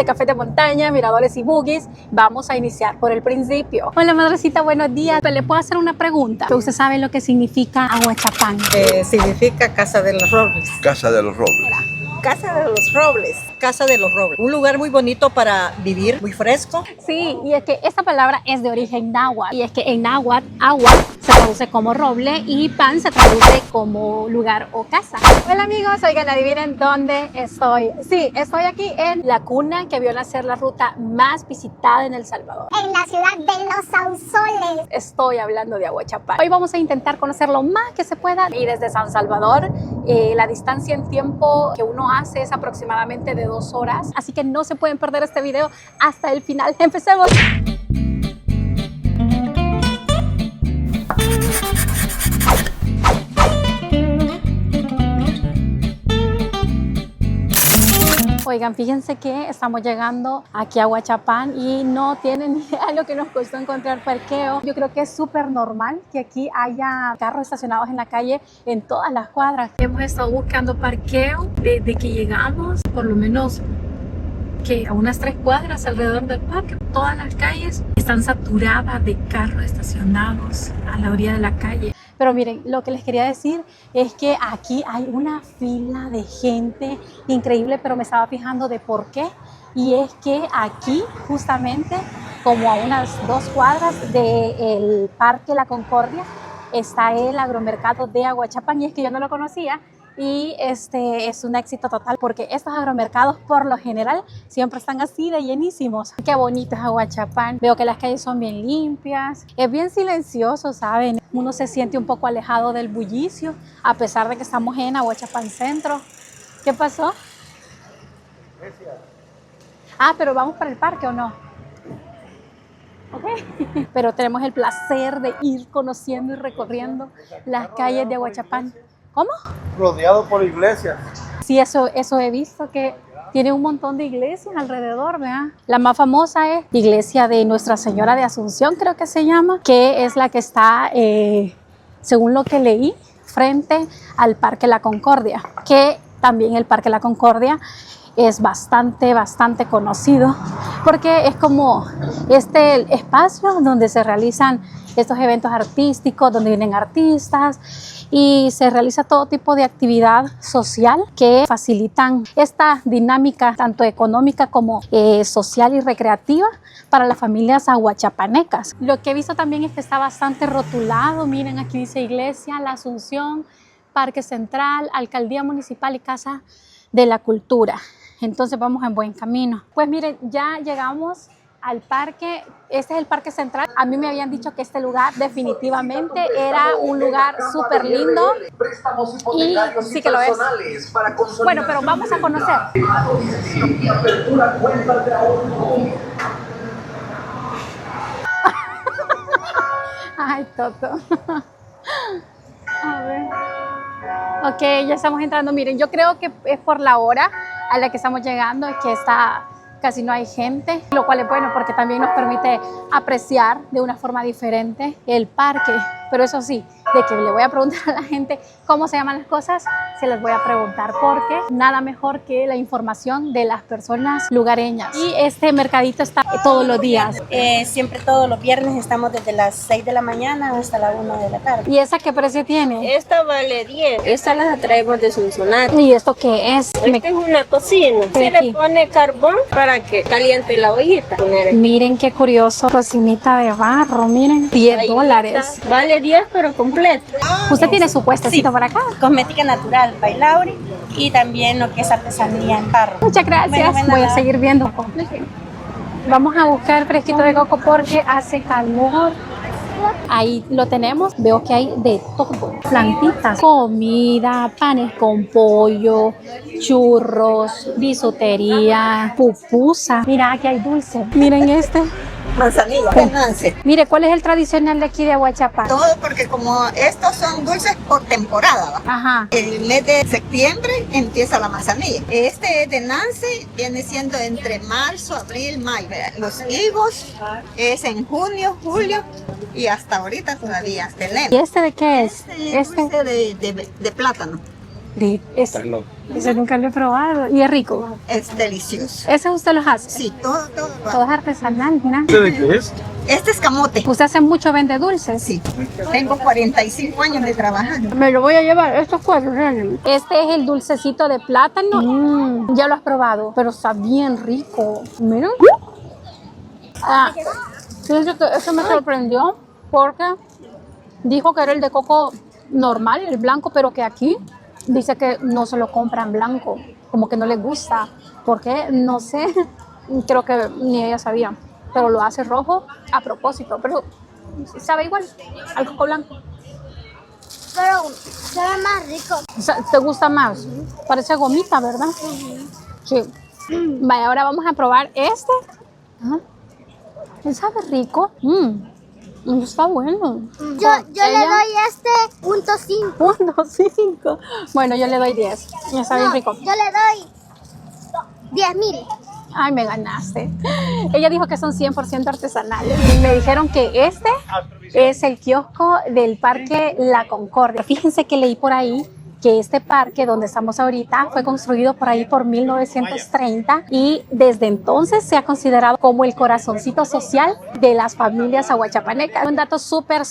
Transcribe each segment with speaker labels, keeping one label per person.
Speaker 1: de café de montaña, miradores y buggies. Vamos a iniciar por el principio. Hola, madrecita, buenos días. ¿Le puedo hacer una pregunta? ¿Usted sabe lo que significa Ahuachapán?
Speaker 2: Significa Casa de los Robles.
Speaker 3: Casa de los Robles.
Speaker 2: Casa de los Robles. Casa de los Robles. Un lugar muy bonito para vivir, muy fresco.
Speaker 1: Sí, y es que esta palabra es de origen náhuatl. Y es que en náhuatl, agua se traduce como roble y pan se traduce como lugar o casa. Hola amigos, oigan, adivinen dónde estoy. Sí, estoy aquí en la cuna que vio nacer la ruta más visitada en El Salvador.
Speaker 4: En la ciudad de Los Sausoles.
Speaker 1: Estoy hablando de Ahuachapán. Hoy vamos a intentar conocer lo más que se pueda. Y desde San Salvador, la distancia en tiempo que uno hace es aproximadamente de 2 horas. Así que no se pueden perder este video hasta el final. ¡Empecemos! Oigan, fíjense que estamos llegando aquí a Ahuachapán y no tienen ni idea lo que nos costó encontrar parqueo. Yo creo que es súper normal que aquí haya carros estacionados en la calle en todas las cuadras. Hemos estado buscando parqueo desde que llegamos, por lo menos que a unas 3 cuadras alrededor del parque. Todas las calles están saturadas de carros estacionados a la orilla de la calle. Pero miren, lo que les quería decir es que aquí hay una fila de gente increíble, pero me estaba fijando de por qué. Y es que aquí, justamente, como a unas 2 cuadras del Parque La Concordia, está el agromercado de Ahuachapán. Y es que yo no lo conocía. Y es un éxito total porque estos agromercados por lo general siempre están así de llenísimos. Qué bonito es Ahuachapán. Veo que las calles son bien limpias. Es bien silencioso, ¿saben? Uno se siente un poco alejado del bullicio a pesar de que estamos en Ahuachapán Centro. ¿Qué pasó? Ah, pero vamos para el parque, ¿o no? Ok. Pero tenemos el placer de ir conociendo y recorriendo las calles de Ahuachapán. ¿Cómo?
Speaker 5: Rodeado por iglesias.
Speaker 1: Sí, eso he visto, que tiene un montón de iglesias alrededor, ¿verdad? La más famosa es Iglesia de Nuestra Señora de Asunción, creo que se llama, que es la que está, según lo que leí, frente al Parque La Concordia, que también el Parque La Concordia es bastante conocido porque es como este espacio donde se realizan estos eventos artísticos, donde vienen artistas y se realiza todo tipo de actividad social que facilitan esta dinámica tanto económica como social y recreativa para las familias ahuachapanecas. Lo que he visto también es que está bastante rotulado. Miren, aquí dice Iglesia La Asunción, Parque Central, Alcaldía Municipal y Casa de la Cultura. Entonces vamos en buen camino. Pues miren, ya llegamos al parque. Este es el Parque Central. A mí me habían dicho que este lugar definitivamente era un lugar súper lindo y sí que lo es. Bueno, pero vamos a conocer. Ay, Toto. A ver. Ok, ya estamos entrando. Miren, yo creo que es por la hora a la que estamos llegando, es que casi no hay gente, lo cual es bueno porque también nos permite apreciar de una forma diferente el parque. Pero eso sí, de que le voy a preguntar a la gente cómo se llaman las cosas, se las voy a preguntar porque nada mejor que la información de las personas lugareñas. Y este mercadito está todos los días.
Speaker 6: Siempre todos los viernes estamos desde las 6 de la mañana hasta la 1 de la tarde.
Speaker 1: ¿Y esa qué precio tiene?
Speaker 6: Esta vale 10. Esta las traemos de Sonsonate.
Speaker 1: ¿Y esto qué es?
Speaker 6: Esta es una cocina. Se le pone carbón para que caliente la ollita.
Speaker 1: Miren qué curioso, cocinita de barro, miren, $10.
Speaker 6: Vale 10 pero completo.
Speaker 1: ¿Usted tiene su puestecito por acá?
Speaker 6: Cosmética natural, Bailauri, y también lo que es artesanía en barro.
Speaker 1: Muchas gracias, voy a seguir viendo. Vamos a buscar fresquito de coco porque hace calor. Ahí lo tenemos, veo que hay de todo, plantitas, comida, panes con pollo, churros, bisutería, pupusa. Mira, aquí hay dulce. Miren este.
Speaker 2: Manzanilla, Nance.
Speaker 1: Mire, ¿cuál es el tradicional de aquí de Ahuachapán?
Speaker 2: Todo porque como estos son dulces por temporada, ¿va?
Speaker 1: Ajá.
Speaker 2: El mes de septiembre empieza la manzanilla. Este es de Nance, viene siendo entre marzo, abril, mayo. Los higos es en junio, julio y hasta ahorita todavía tenemos.
Speaker 1: ¿Y este de qué es?
Speaker 2: Este es dulce de plátano.
Speaker 1: Ese nunca lo he probado. ¿Y es rico?
Speaker 2: Es delicioso.
Speaker 1: ¿Ese usted los hace?
Speaker 2: Sí, todo lo hago.
Speaker 1: Todo es artesanal, mira.
Speaker 5: ¿De qué es?
Speaker 2: Este es camote.
Speaker 1: ¿Usted hace mucho vende dulces?
Speaker 2: Sí, tengo 45 años de trabajar.
Speaker 1: Me lo voy a llevar, estos 4 años. Este es el dulcecito de plátano. Ya lo has probado, pero está bien rico. Mira. Fíjense que eso me sorprendió porque dijo que era el de coco normal, el blanco, pero que aquí dice que no se lo compran blanco, como que no les gusta. ¿Por qué? No sé. Creo que ni ella sabía. Pero lo hace rojo a propósito, pero sabe igual al coco blanco.
Speaker 4: Pero sabe más rico.
Speaker 1: O sea, ¿te gusta más? Parece gomita, ¿verdad? Sí. Vaya, ahora vamos a probar este. ¿Sabe rico? Está bueno.
Speaker 4: Yo le doy este .5.
Speaker 1: .5. Bueno, yo le doy 10. Está bien rico.
Speaker 4: Yo le doy 10.000.
Speaker 1: Ay, me ganaste. Ella dijo que son 100% artesanales. Y me dijeron que este es el kiosco del Parque La Concordia. Fíjense que leí por ahí que este parque donde estamos ahorita fue construido por ahí por 1930 y desde entonces se ha considerado como el corazoncito social de las familias aguachapanecas. Un dato súper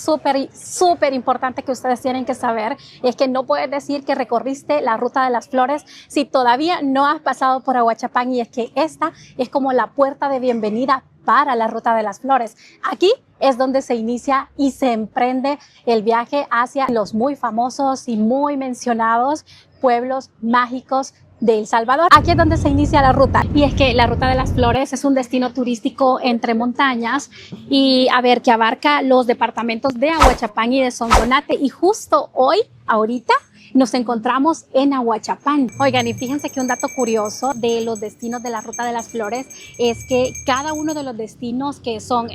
Speaker 1: importante que ustedes tienen que saber es que no puedes decir que recorriste la Ruta de las Flores si todavía no has pasado por Aguachapán, y es que esta es como la puerta de bienvenida para la Ruta de las Flores. Aquí es donde se inicia y se emprende el viaje hacia los muy famosos y muy mencionados pueblos mágicos de El Salvador. Aquí es donde se inicia la ruta, y es que la Ruta de las Flores es un destino turístico entre montañas y que abarca los departamentos de Aguachapán y de Sonsonate, y justo hoy, ahorita, nos encontramos en Aguachapán. Oigan, y fíjense que un dato curioso de los destinos de la Ruta de las Flores es que cada uno de los destinos que son,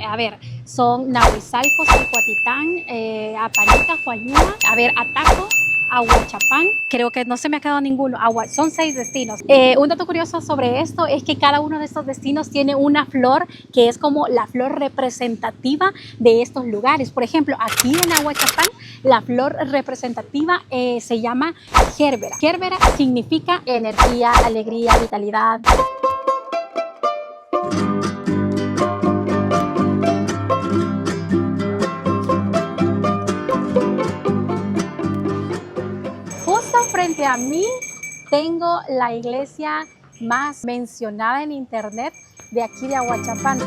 Speaker 1: son Nahuizalco, Salcoatitán, Apanita, Huayuna, Ataco, Aguachapán, creo que no se me ha quedado ninguno. Son 6 destinos. Un dato curioso sobre esto es que cada uno de estos destinos tiene una flor que es como la flor representativa de estos lugares. Por ejemplo, aquí en Aguachapán, la flor representativa se llama Gerbera. Gerbera significa energía, alegría, vitalidad. Frente a mí tengo la iglesia más mencionada en internet de aquí de Aguachapán.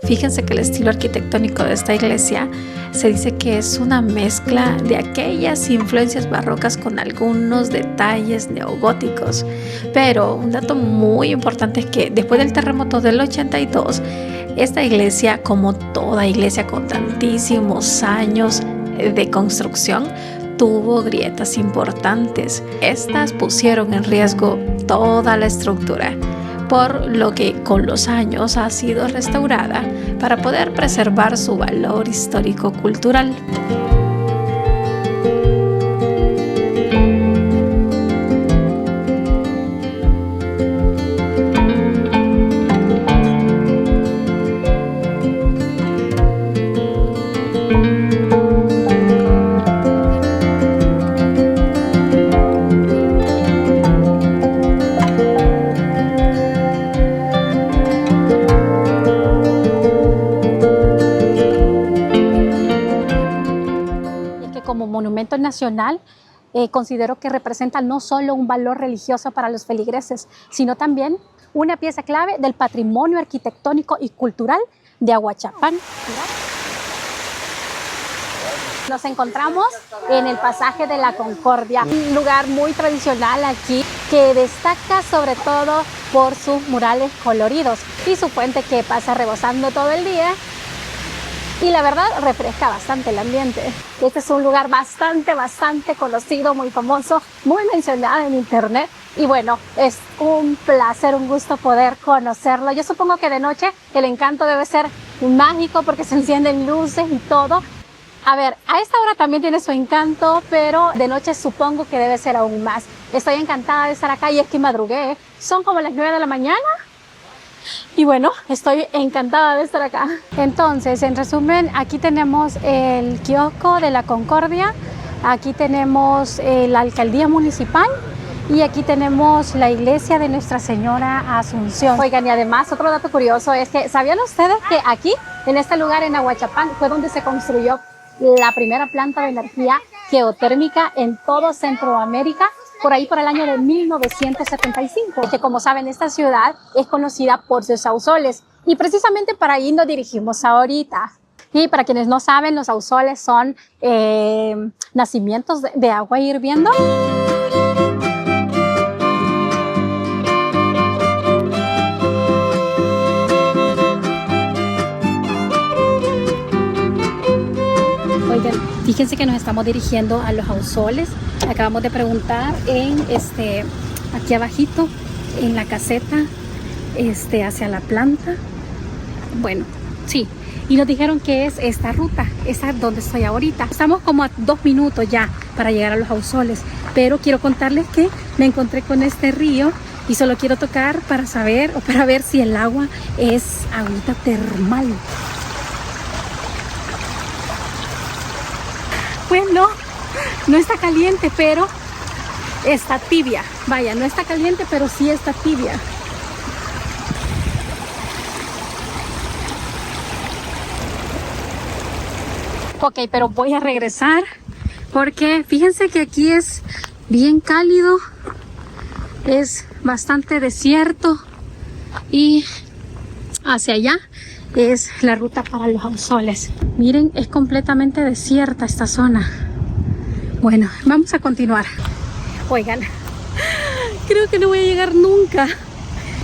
Speaker 1: Fíjense que el estilo arquitectónico de esta iglesia se dice que es una mezcla de aquellas influencias barrocas con algunos detalles neogóticos. Pero un dato muy importante es que después del terremoto del 82, esta iglesia, como toda iglesia con tantísimos años de construcción, tuvo grietas importantes. Estas pusieron en riesgo toda la estructura, por lo que con los años ha sido restaurada para poder preservar su valor histórico-cultural. Monumento nacional, considero que representa no solo un valor religioso para los feligreses, sino también una pieza clave del patrimonio arquitectónico y cultural de Aguachapán. Nos encontramos en el pasaje de la Concordia, un lugar muy tradicional aquí que destaca sobre todo por sus murales coloridos y su fuente que pasa rebosando todo el día. Y la verdad refresca bastante el ambiente. Este es un lugar bastante conocido, muy famoso, muy mencionado en internet. Y bueno, es un placer, un gusto poder conocerlo. Yo supongo que de noche el encanto debe ser mágico porque se encienden luces y todo. A ver, a esta hora también tiene su encanto, pero de noche supongo que debe ser aún más. Estoy encantada de estar acá y es que madrugué. Son como las 9 de la mañana. Y bueno, estoy encantada de estar acá. Entonces, en resumen, aquí tenemos el kiosco de la Concordia. Aquí tenemos la alcaldía municipal. Y aquí tenemos la iglesia de Nuestra Señora Asunción. Oigan, y además otro dato curioso es que, ¿sabían ustedes que aquí, en este lugar, en Ahuachapán, fue donde se construyó la primera planta de energía geotérmica en todo Centroamérica? Por ahí por el año de 1975. Que como saben, esta ciudad es conocida por sus ausoles. Y precisamente para ahí nos dirigimos ahorita. Y para quienes no saben, los ausoles son nacimientos de agua hirviendo. Oigan, fíjense que nos estamos dirigiendo a los ausoles. Acabamos de preguntar en aquí abajito, en la caseta, hacia la planta. Bueno, sí. Y nos dijeron que es esta ruta, esa es donde estoy ahorita. Estamos como a 2 minutos ya para llegar a los ausoles. Pero quiero contarles que me encontré con este río y solo quiero tocar para saber o para ver si el agua es agüita termal. Bueno, no está caliente, pero está tibia. Vaya, no está caliente, pero sí está tibia. Ok, pero voy a regresar porque fíjense que aquí es bien cálido, es bastante desierto y hacia allá es la ruta para los ausoles. Miren, es completamente desierta esta zona. Bueno, vamos a continuar. Oigan, creo que no voy a llegar nunca,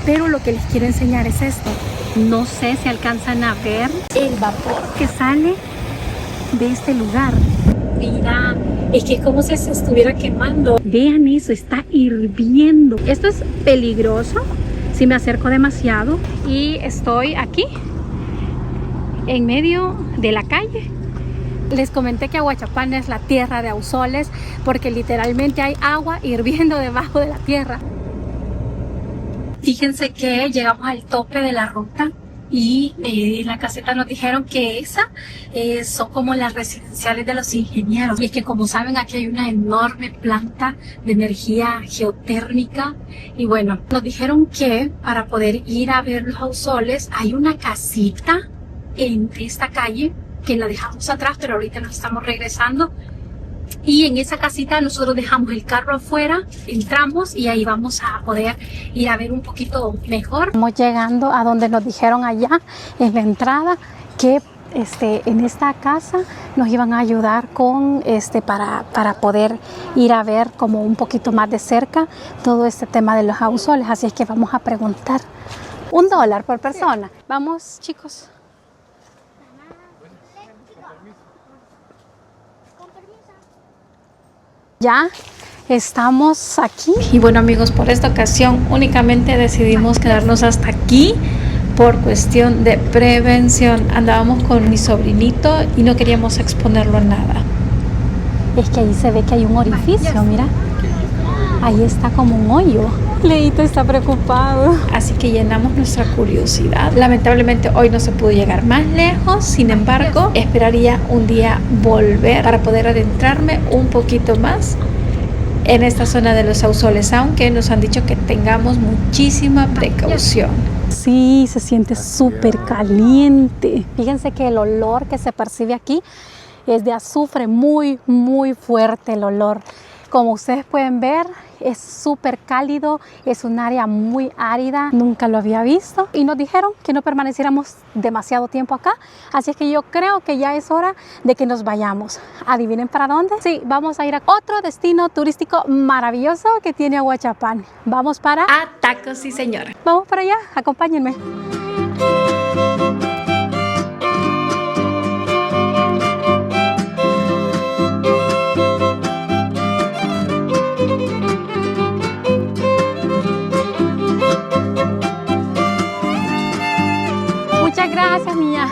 Speaker 1: pero lo que les quiero enseñar es esto. No sé si alcanzan a ver el vapor que sale de este lugar. Mira, es que es como si se estuviera quemando. Vean eso, está hirviendo. Esto es peligroso si me acerco demasiado. Y estoy aquí en medio de la calle. Les comenté que Ahuachapán es la tierra de ausoles porque literalmente hay agua hirviendo debajo de la tierra. Fíjense que llegamos al tope de la ruta y en la caseta nos dijeron que esas son como las residenciales de los ingenieros. Y es que como saben, aquí hay una enorme planta de energía geotérmica. Y bueno, nos dijeron que para poder ir a ver los ausoles hay una casita en esta calle que la dejamos atrás, pero ahorita nos estamos regresando. Y en esa casita nosotros dejamos el carro afuera, entramos y ahí vamos a poder ir a ver un poquito mejor. Estamos llegando a donde nos dijeron allá en la entrada que en esta casa nos iban a ayudar con para poder ir a ver como un poquito más de cerca todo este tema de los ausoles. Así es que vamos a preguntar. $1 por persona. Vamos, chicos. Ya estamos aquí. Y bueno, amigos, por esta ocasión únicamente decidimos quedarnos hasta aquí por cuestión de prevención. Andábamos con mi sobrinito y no queríamos exponerlo a nada. Es que ahí se ve que hay un orificio, mira. Ahí está como un hoyo. Leito está preocupado. Así que llenamos nuestra curiosidad. Lamentablemente hoy no se pudo llegar más lejos. Sin embargo, esperaría un día volver para poder adentrarme un poquito más en esta zona de los ausoles, aunque nos han dicho que tengamos muchísima precaución. Sí, se siente súper caliente. Fíjense que el olor que se percibe aquí es de azufre, muy, muy fuerte el olor. Como ustedes pueden ver, es súper cálido, es un área muy árida, nunca lo había visto. Y nos dijeron que no permaneciéramos demasiado tiempo acá, así es que yo creo que ya es hora de que nos vayamos. ¿Adivinen para dónde? Sí, vamos a ir a otro destino turístico maravilloso que tiene Ahuachapán. Vamos para Tacos Sí Señora. Vamos para allá, acompáñenme. Muchas gracias, niña.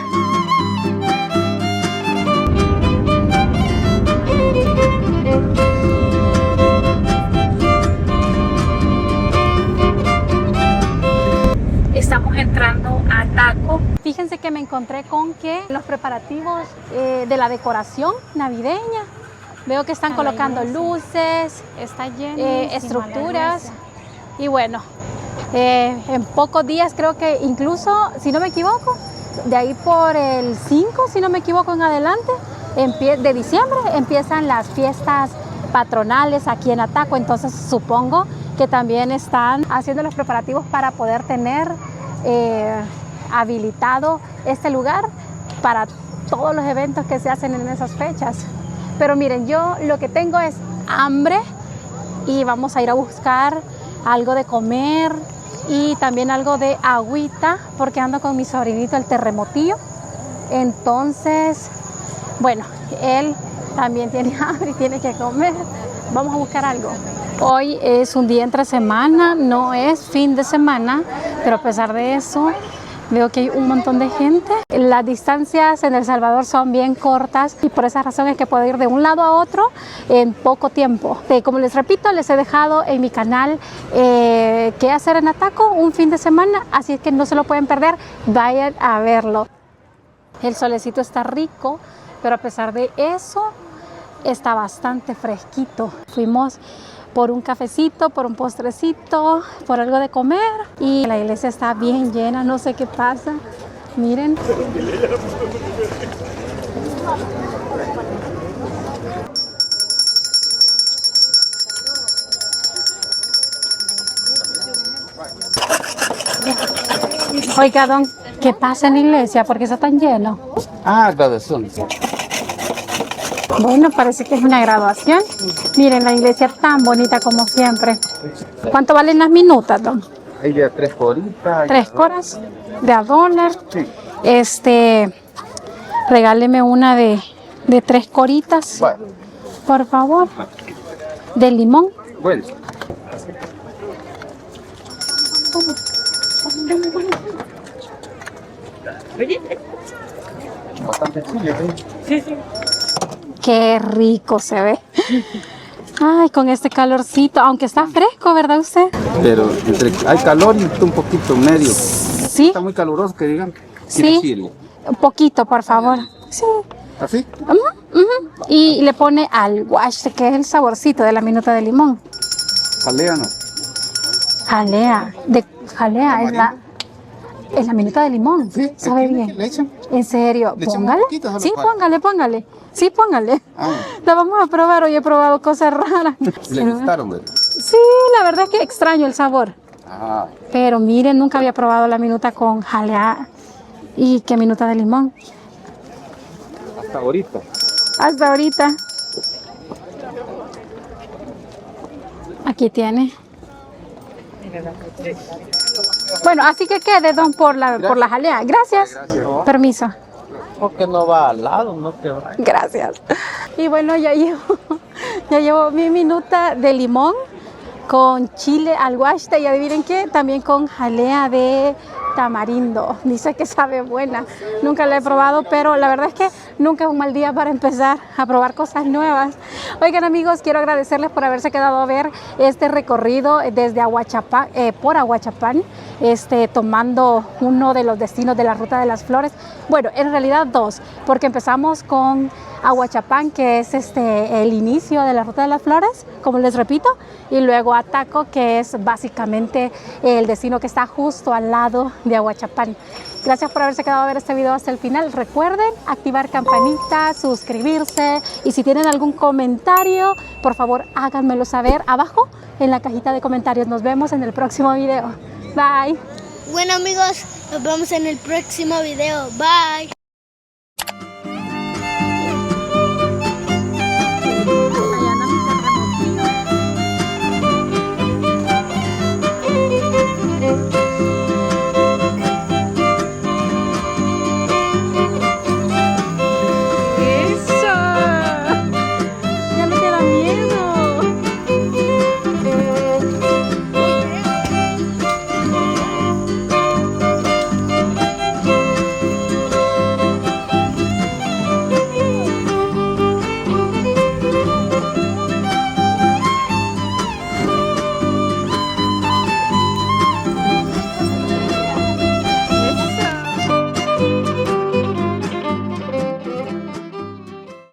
Speaker 1: me encontré con que los preparativos de la decoración navideña, veo que están colocando luces,
Speaker 3: está lleno,
Speaker 1: estructuras y bueno, en pocos días creo que incluso, si no me equivoco, de ahí por el 5, si no me equivoco, en adelante, de diciembre, empiezan las fiestas patronales aquí en Ataco, entonces supongo que también están haciendo los preparativos para poder tener habilitado este lugar para todos los eventos que se hacen en esas fechas. Pero miren, yo lo que tengo es hambre y vamos a ir a buscar algo de comer y también algo de agüita porque ando con mi sobrinito el terremotillo. Entonces, bueno, él también tiene hambre y tiene que comer. Vamos a buscar algo. Hoy es un día entre semana, no es fin de semana, pero a pesar de eso, veo que hay un montón de gente. Las distancias en El Salvador son bien cortas y por esa razón es que puedo ir de un lado a otro en poco tiempo. Como les repito, les he dejado en mi canal qué hacer en Ataco un fin de semana, así es que no se lo pueden perder, vayan a verlo. El solecito está rico, pero a pesar de eso, está bastante fresquito. Fuimos por un cafecito, por un postrecito, por algo de comer y la iglesia está bien llena, no sé qué pasa, miren. Oiga, don, ¿qué pasa en la iglesia? ¿Por qué está tan lleno?
Speaker 5: Graduación.
Speaker 1: Bueno, parece que es una graduación. Miren, la iglesia tan bonita como siempre. ¿Cuánto valen las minutas, don?
Speaker 5: Hay de 3 coritas.
Speaker 1: 3 coras de $1.
Speaker 5: Sí.
Speaker 1: Regáleme una de 3 coritas.
Speaker 5: Bueno.
Speaker 1: Por favor. De limón.
Speaker 5: Bueno. Bastante chile, ¿sí?
Speaker 3: Sí.
Speaker 1: Qué rico se ve. Ay, con este calorcito, aunque está fresco, ¿verdad usted?
Speaker 5: Pero hay calor y está un poquito medio.
Speaker 1: Sí.
Speaker 5: Está muy caluroso, que digan.
Speaker 1: Sí.
Speaker 5: Chile.
Speaker 1: Un poquito, por favor. Sí.
Speaker 5: ¿Así?
Speaker 1: Y le pone al guache, que es el saborcito de la minuta de limón.
Speaker 5: Jalea, ¿no?
Speaker 1: Jalea es la minuta de limón.
Speaker 5: Sí.
Speaker 1: Sabe bien.
Speaker 5: ¿Le echan?
Speaker 1: ¿En serio?
Speaker 5: ¿Le echamos
Speaker 1: Póngale.
Speaker 5: un poquito, solo
Speaker 1: Sí,
Speaker 5: para?
Speaker 1: póngale. Sí, póngale.
Speaker 5: Ah.
Speaker 1: La vamos a probar. Hoy he probado cosas raras.
Speaker 5: ¿Le gustaron, güey?
Speaker 1: Sí, la verdad es que extraño el sabor.
Speaker 5: Ah.
Speaker 1: Pero miren, nunca había probado la minuta con jalea. ¿Y qué minuta de limón?
Speaker 5: Hasta ahorita.
Speaker 1: Hasta ahorita. Aquí tiene. Bueno, así que quede, don, por la jalea. Gracias. Permiso.
Speaker 5: Porque no va al lado, no te va.
Speaker 1: Gracias. Y bueno, ya llevo mi minuta de limón con chile al guaste y adivinen qué, también con jalea de tamarindo. Dice que sabe buena. Nunca la he probado, pero la verdad es que nunca es un mal día para empezar a probar cosas nuevas. Oigan, amigos, quiero agradecerles por haberse quedado a ver este recorrido desde Ahuachapán, por Ahuachapán, tomando uno de los destinos de la Ruta de las Flores. Bueno, en realidad 2, porque empezamos con Ahuachapán, que es el inicio de la Ruta de las Flores, como les repito, y luego Ataco, que es básicamente el destino que está justo al lado de Ahuachapán. Gracias por haberse quedado a ver este video hasta el final. Recuerden activar campanita, suscribirse y si tienen algún comentario, por favor háganmelo saber abajo en la cajita de comentarios. Nos vemos en el próximo video. Bye.
Speaker 4: Bueno amigos, nos vemos en el próximo video. Bye.